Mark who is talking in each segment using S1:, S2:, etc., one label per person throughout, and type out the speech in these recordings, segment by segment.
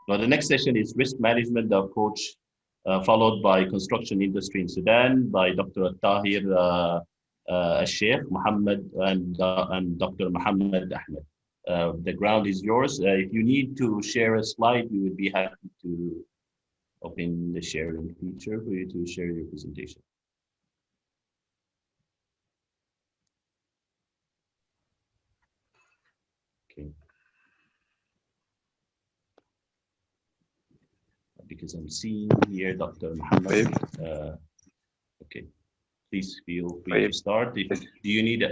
S1: Now, the next session is risk management, the approach, followed by construction industry in Sudan by Dr. Eltahir, Elshaikh, Mohamed, and Dr. Mohamed Ahmed. The ground is yours. If you need to share a slide, we would be happy to open the sharing feature for you to share your presentation. Okay. Because I'm seeing here Dr. Mohamed. Okay, please feel free to start. Do you need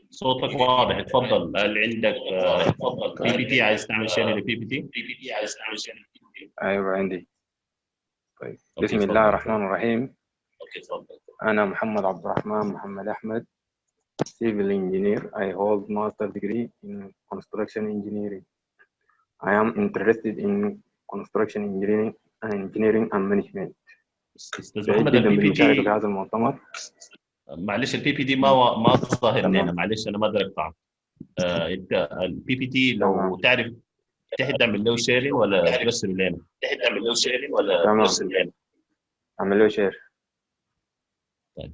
S1: صوتك واضح اتفضل. هل عندك بي بي تي عايز تعمل شير للبي بي تي؟
S2: ايوه عندي. طيب بسم الله الرحمن الرحيم. أنا محمد عبد الرحمن محمد أحمد, civil engineer. I hold master degree in construction engineering. I am interested in construction engineering and management.
S1: استاذ محمد البي بي تي
S2: في هذا المؤتمر.
S1: معلش البي بي تي ما ظاهر لنا, معلش انا ما اقدر اقطعك. انت البي بي تي لو تعرف تحب تعمل له شيرنج ولا ترسل لنا؟ تحب تعمل له شيرنج ولا ترسل لنا؟
S2: اعمل له شير.
S1: طيب.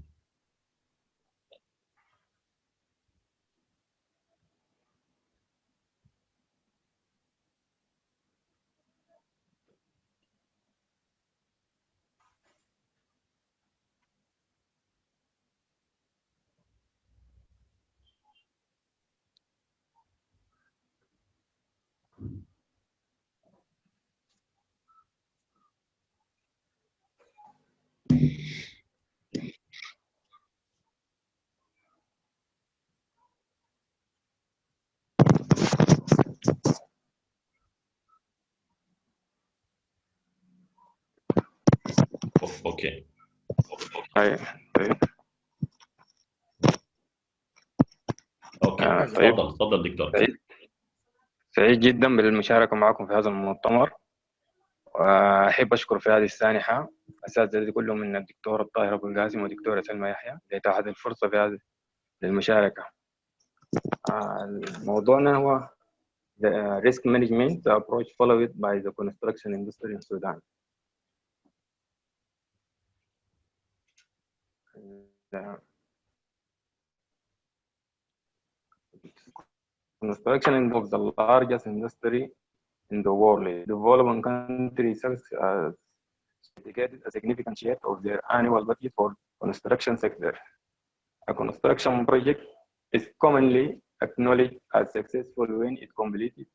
S1: اوكي.
S2: طيب.
S1: اوكي. تفضل دكتور.
S2: سعيد جدا بالمشاركة معكم في هذا المؤتمر، وأحب أشكر في هذه السانحة الأساتذة كلهم من الدكتور الطاهر أبو القاسم والدكتورة سلمى يحيى لإتاحة الفرصة في هذه للمشاركة. موضوعنا هو the risk management, the approach followed by the construction industry in Sudan. Construction involves the largest industry in the world. Developing countries dedicated a significant share of their annual budget for construction sector. A construction project is commonly acknowledged as successful when it completed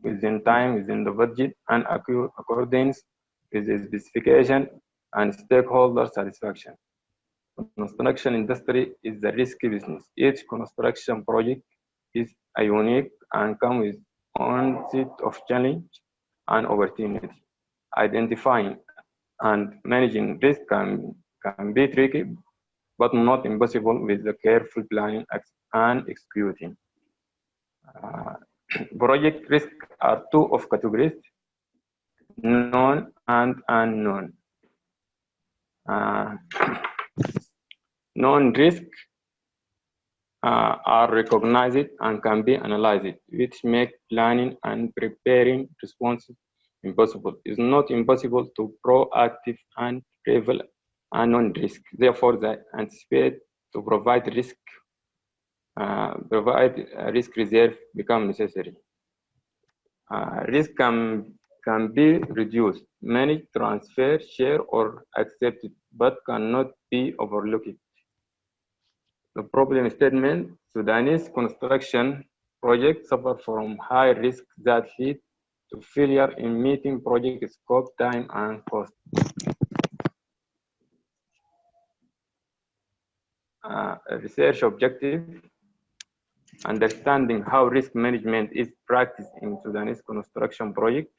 S2: within time, within the budget, and accordance with the specification and stakeholder satisfaction. Construction industry is a risky business. Each construction project is a unique and comes with own set of challenge and opportunity. Identifying and managing risk can be tricky, but not impossible with the careful planning and executing. Project risk are two of categories, known and unknown. Known risks are recognized and can be analyzed, which make planning and preparing responses impossible. It's not impossible to proactive and prevail unknown risk. Therefore, the anticipate to provide risk reserve become necessary. Risk can be reduced, managed, transferred, shared, or accepted, but cannot be overlooked. The problem statement: Sudanese construction projects suffer from high risk that lead to failure in meeting project scope, time, and cost. Research objective: understanding how risk management is practiced in Sudanese construction projects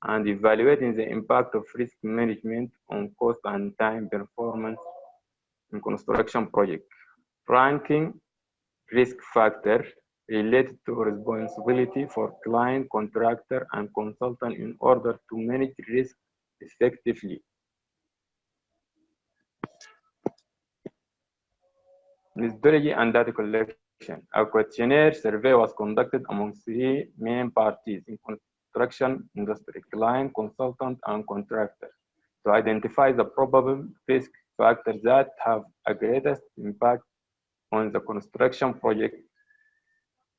S2: and evaluating the impact of risk management on cost and time performance in construction projects. Ranking risk factors related to responsibility for client, contractor, and consultant in order to manage risk effectively. Methodology and data collection. A questionnaire survey was conducted among 3 main parties in construction industry, client, consultant, and contractor, to identify the probable risk factors that have a greatest impact on the construction project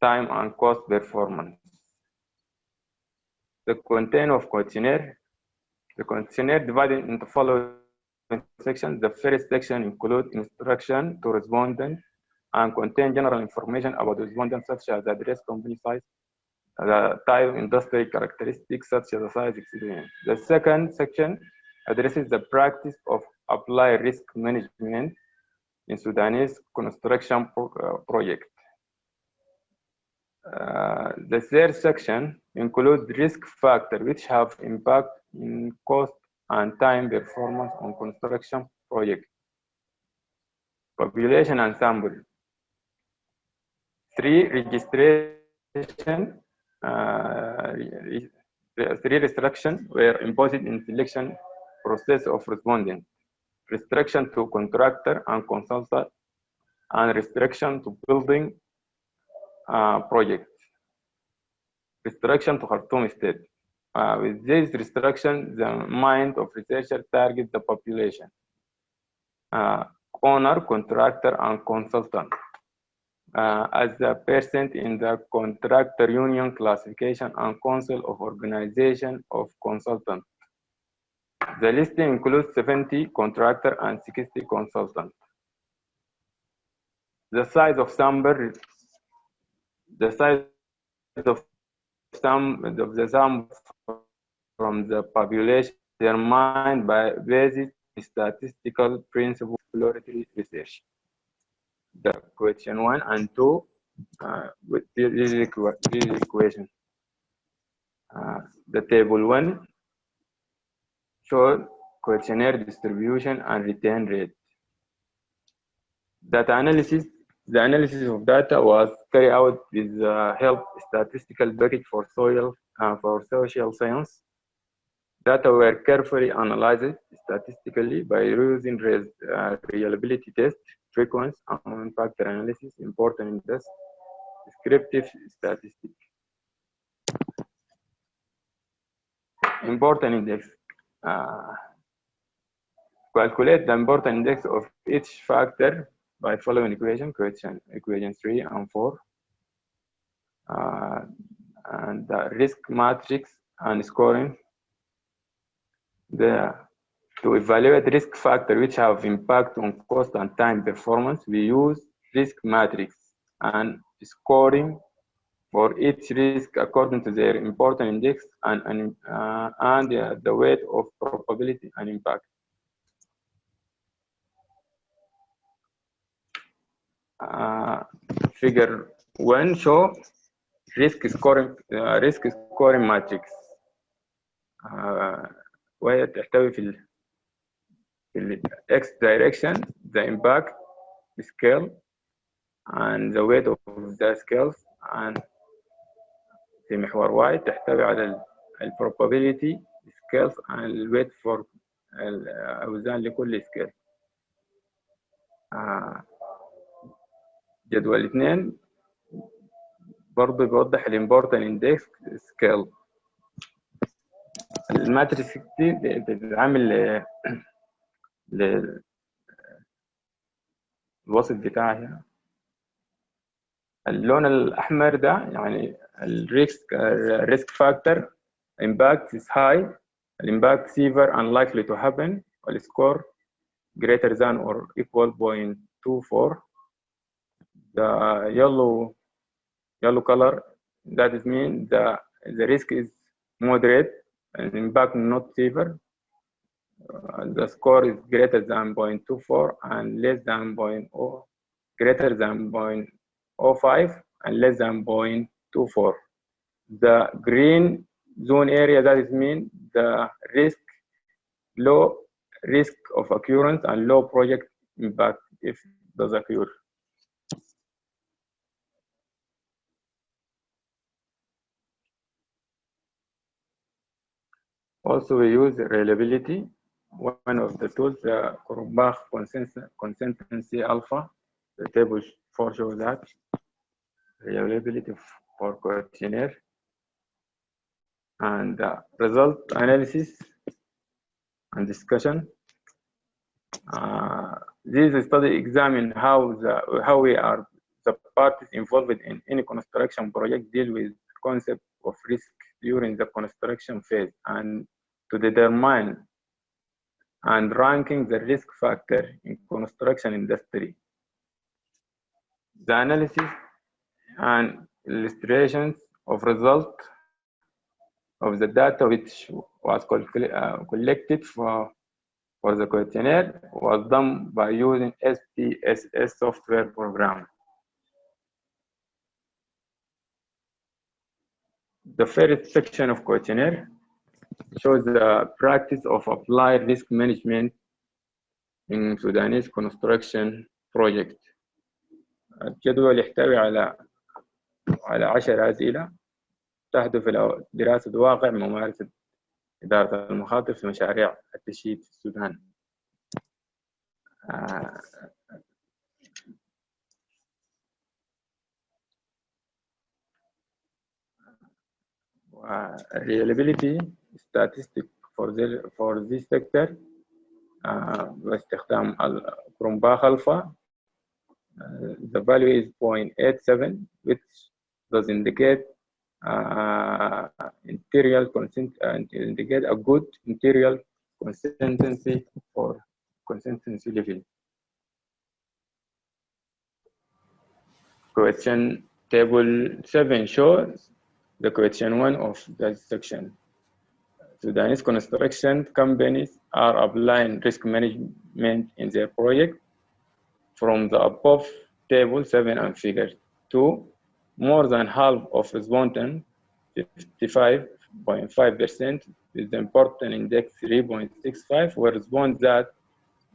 S2: time and cost performance. The content of questionnaire. The questionnaire divided into following sections. The first section includes instruction to respondent and contain general information about the respondent, such as address, company size, the type, industry characteristics, such as the size, experience. The second section addresses the practice of applied risk management in Sudanese construction project. The third section includes risk factors which have impact in cost and time performance on construction project. Population and sample. 3 registration, 3 restrictions were imposed in selection process of respondent. Restriction to contractor and consultant, and restriction to building project. Restriction to Khartoum state. With this restriction, the mind of researcher targets the population, owner, contractor, and consultant, as the percent in the contractor union classification and council of organization of consultants. The list includes 70 contractor and 60 consultants. The size of sample. The size of the sample from the population determined by basic statistical principle exploratory research. The question 1 and 2 with this equation. The table 1 shows questionnaire distribution and return rate. Data analysis. The analysis of data was carried out with the help statistical package for social science. Data were carefully analyzed statistically by using reliability test, frequency, and factor analysis, important index, descriptive statistics. Important index. Calculate the important index of each factor by following equation 3 and 4, and the risk matrix and scoring. To evaluate risk factors which have impact on cost and time performance, we use risk matrix and scoring for each risk according to their important index and the weight of probability and impact. Figure 1 show risk scoring matrix وهي تحتوي في ال X direction the impact scale and the weight of the scales, and في محور Y تحتوي على ال probability scales and ال weight for الأوزان لكل scale. جدول 2 برضه بيوضح الامبورتنت اندكس سكيل. الماتريكس دي بتتعامل للوسط بتاعها. اللون الاحمر ده يعني الريسك فاكتور impact is high, impact severe unlikely to happen, والسكور greater than or equal 0.24. The yellow color, that is mean the risk is moderate and impact not severe. The score is greater than 0.24 and less than greater than 0.05 and less than 0.24. The green zone area, that is mean the low risk of occurrence and low project impact if it does occur. Also, we use reliability. One of the tools, the Kurbach consistency alpha. The table 4 shows that reliability for questionnaire. and result analysis and discussion. This study examine how we are the parties involved in any construction project deal with concept of risk during the construction phase, and to determine and ranking the risk factor in construction industry. The analysis and illustrations of result of the data which was collected for the questionnaire was done by using SPSS software program. The first section of questionnaire shows the practice of applied risk management in Sudanese construction project. الجدول يحتوي على 10 أسئلة تهدف إلى دراسة واقع ممارسة إدارة المخاطر في مشاريع التشييد في السودان. reliability statistic for this sector باستخدام الكرومباخ ألفا. The value is 0.87, which does indicate indicate a good interior consistency or consistency level. Question table 7 shows the question 1 of that section. Sudanese construction companies are applying risk management in their project. From the above table 7 and figure 2, more than half of respondents, 55.5%, with the important index 3.65, will respond that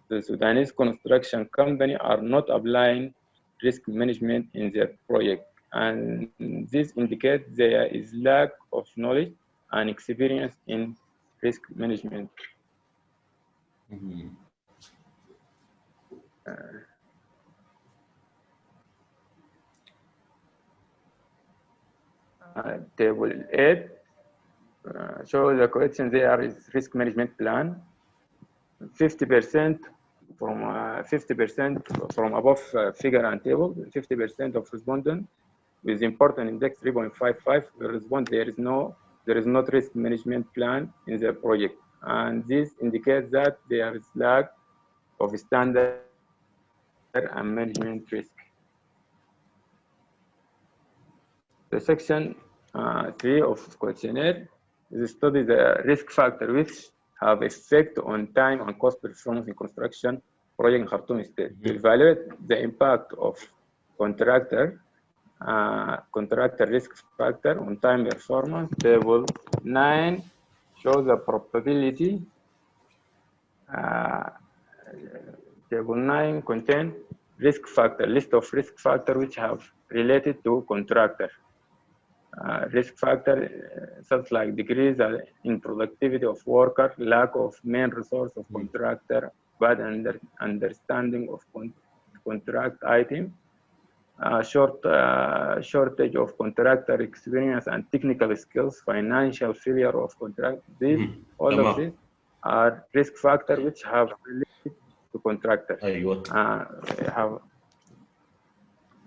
S2: the Sudanese construction company are not applying risk management in their project. And this indicates there is lack of knowledge and experience in risk management. Table 8 shows the question there is risk management plan. 50% from above figure and table, 50% of respondents with important index 3.55 will respond there is not risk management plan in their project, and this indicates that there is lack of standard and management risk. The section 3 of questionnaire is study the risk factor which have effect on time and cost performance in construction project in Khartoum state. To evaluate the impact of contractor risk factor on time performance, table 9 shows the probability. Table 9 contains risk factor, list of risk factor which have related to contractor. Risk factor such like decrease in productivity of worker, lack of main resource of contractor, bad understanding of contract item, shortage of contractor experience and technical skills, financial failure of contract. All of these are risk factors which have related to contractor. have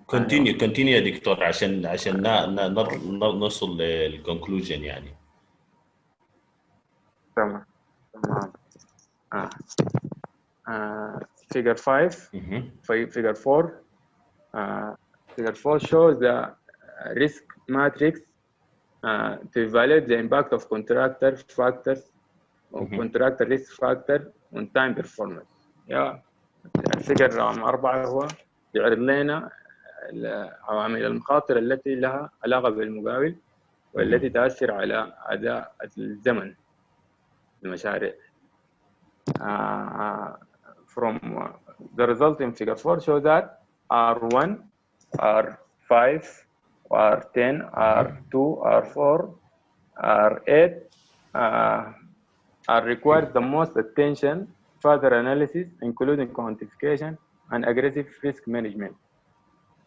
S1: continue يا دكتور عشان نوصل للكونكلوجن يعني.
S2: تمام. Figure 5, figure 4. Figure 4 shows the risk matrix to evaluate the impact of contractor factors or contractor risk factor on time performance. الفيجر رقم 4 هو يعرض لنا عوامل المخاطر التي لها علاقة بالمقاول والتي تؤثر على أداء الزمن المشاريع. From the result in figure 4 show that R1, R5, R10, R2, R4, R8 are required the most attention, further analysis, including quantification and aggressive risk management.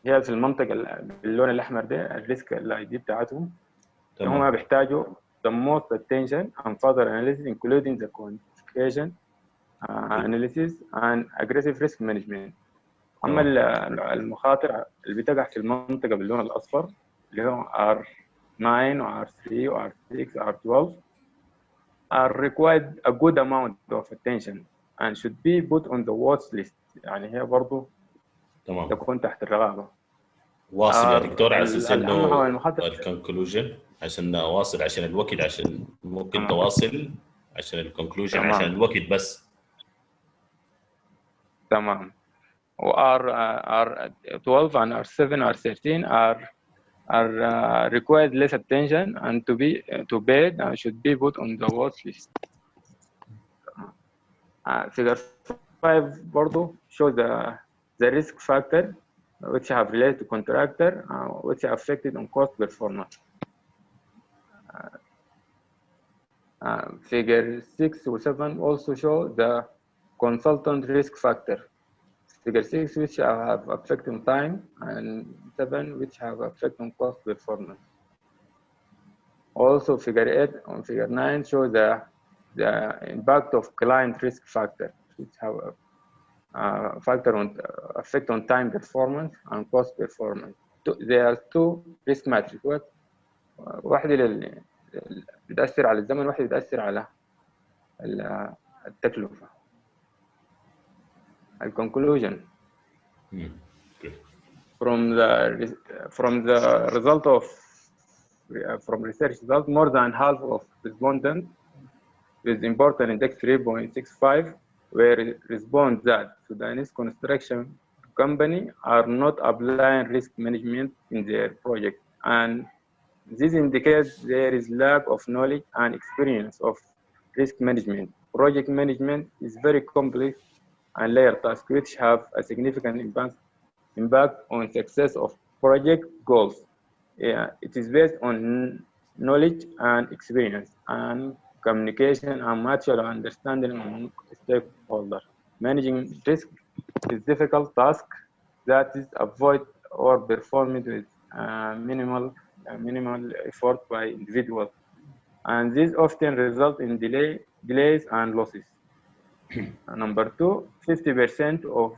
S2: هي في المنطقة باللون الأحمر ده الريسك الاي دي بتاعتهم هم بيحتاجوا the most attention and further analysis, including the quantification analysis and aggressive risk management. أما المخاطر اللي بتقع في المنطقة باللون الأصفر اللي هو R9 و R3 و R6 و R12 are required a good amount of attention and should be put on the watch list. يعني هي برضو
S1: تمام.
S2: تكون تحت الرقابة.
S1: واصل يا دكتور على اساس انه
S2: المخاطر
S1: الكونكلوجن عشان واصل عشان الوقت، عشان ممكن تواصل عشان الكونكلوجن عشان الوقت بس.
S2: تمام. و R12 and R7 R13 are required less attention and to be and should be put on the watch list. Figure 5 برضو shows the risk factor which have related to contractor which are affected on cost performance. Figure 6 or 7 also show the consultant risk factor. Figure 6 which have effect on time and 7 which have effect on cost performance. Also figure 8 and figure 9 show the impact of client risk factor which have a factor on effect on time performance and cost performance. There are two risk matrices. واحدة اللي بتأثر على الزمن، واحدة بتأثر على التكلفة. Conclusion. From the result of from research result, more than half of respondents with important index 3.65 where respond that Sudanese construction company are not applying risk management in their project, and this indicates there is lack of knowledge and experience of risk management. Project management is very complex and layered tasks which have a significant impact on success of project goals. It is based on knowledge and experience and communication and mutual understanding among stakeholders. Managing risk is a difficult task that is avoided or performed with minimal effort by individuals, and this often results in delays and losses. Number 2, 50% of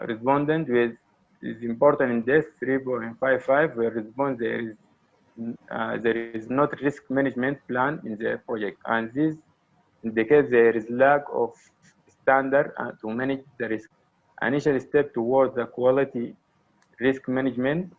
S2: respondents with is important index 3.55 where respond there is not risk management plan in their project, and this indicates there is lack of standard to manage the risk. Initial step towards the quality risk management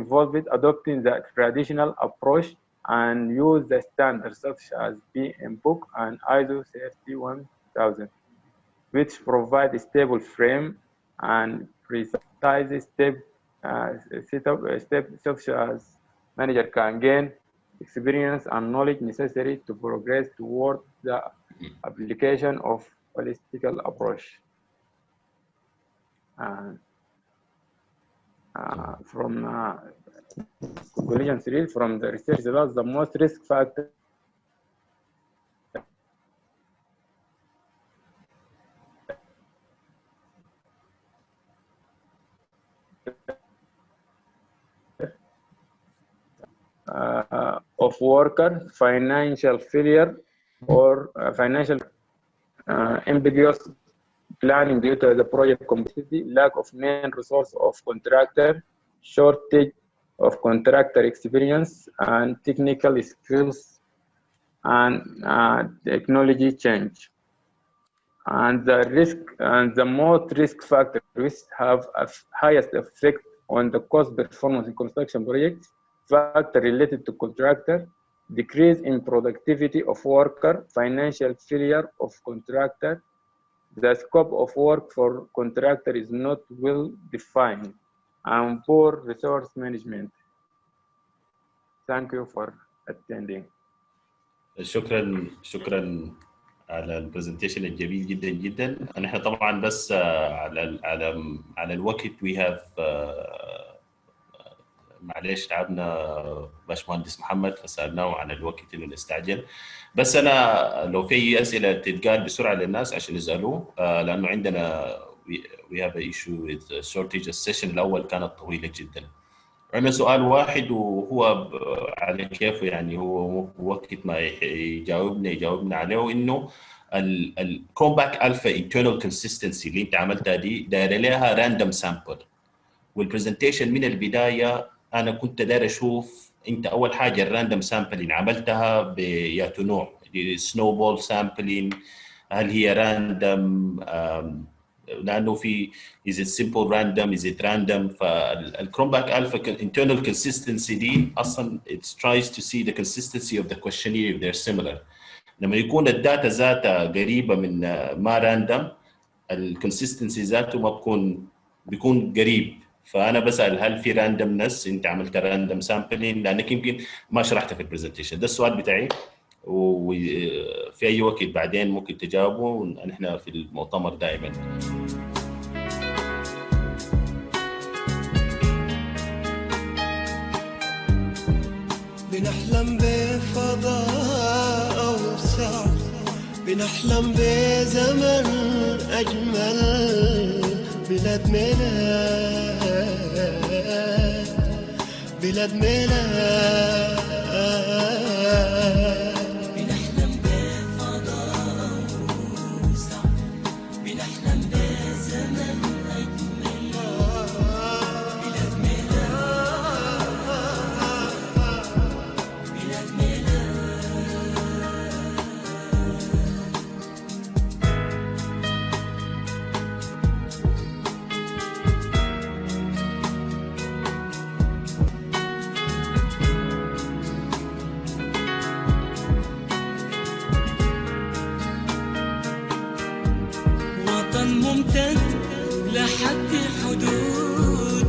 S2: involved adopting the traditional approach and use the standards such as PM Book and ISO 31000, which provide a stable frame and precise step such as manager can gain experience and knowledge necessary to progress toward the application of holistical approach. From conclusion 3, from the research results, the most risk factor of worker, financial failure or financial ambiguous planning due to the project complexity, lack of main resource of contractor, shortage of contractor experience and technical skills, and technology change. And the most risk factors which have a highest effect on the cost performance in construction projects, factor related to contractor, decrease in productivity of worker, financial failure of contractor, the scope of work for contractor is not well defined, and poor resource management. Thank you for attending.
S1: شكرا على البرزنتيشن الجميل جدا جدا. نحن طبعا بس على الوقت we have معلش تعبنا باشمهندس محمد فسألناه عن الوقت انه نستعجل، بس انا لو في اسئله تتقال بسرعه للناس عشان يسالوه لانه عندنا we have an issue with shortage. السيشن الأول كانت طويلة جدا. عندنا سؤال واحد وهو على كيفه، يعني هو وقت ما يجاوبنا عليه، إنه الكرومباك ألفا internal consistency اللي أنت عملتها دي داير لها راندوم سامبل، والبرزنتيشن من البداية أنا كنت داير أشوف أنت أول حاجة الراندوم سامبلين عملتها بياتو نوع، سنوبول سامبلين، هل هي راندوم لانه في is it simple random is it random. فالكرومباك الفا internal consistency دي اصلا it tries to see the consistency of the questionnaire if they're similar. لما يكون الداتا ذاتها قريبه من ما راندوم، الكونسستنسي ذاته ما بيكون قريب. فانا بسال هل في راندومنس، انت عملت راندوم سامبلين؟ لانك يمكن ما شرحتها في البرزنتيشن. ده السؤال بتاعي، وفي اي وقت بعدين ممكن تجاوبوا، نحن في المؤتمر دائما.
S3: بنحلم بفضاء أوسع، بنحلم بزمن أجمل، بلاد ميلاد بلاد ميلاد. بنحلم بفضاء أوسع، بنحلم بزمن أجمل، بلاد ميلاد بلاد وطن ممتد لحد حدود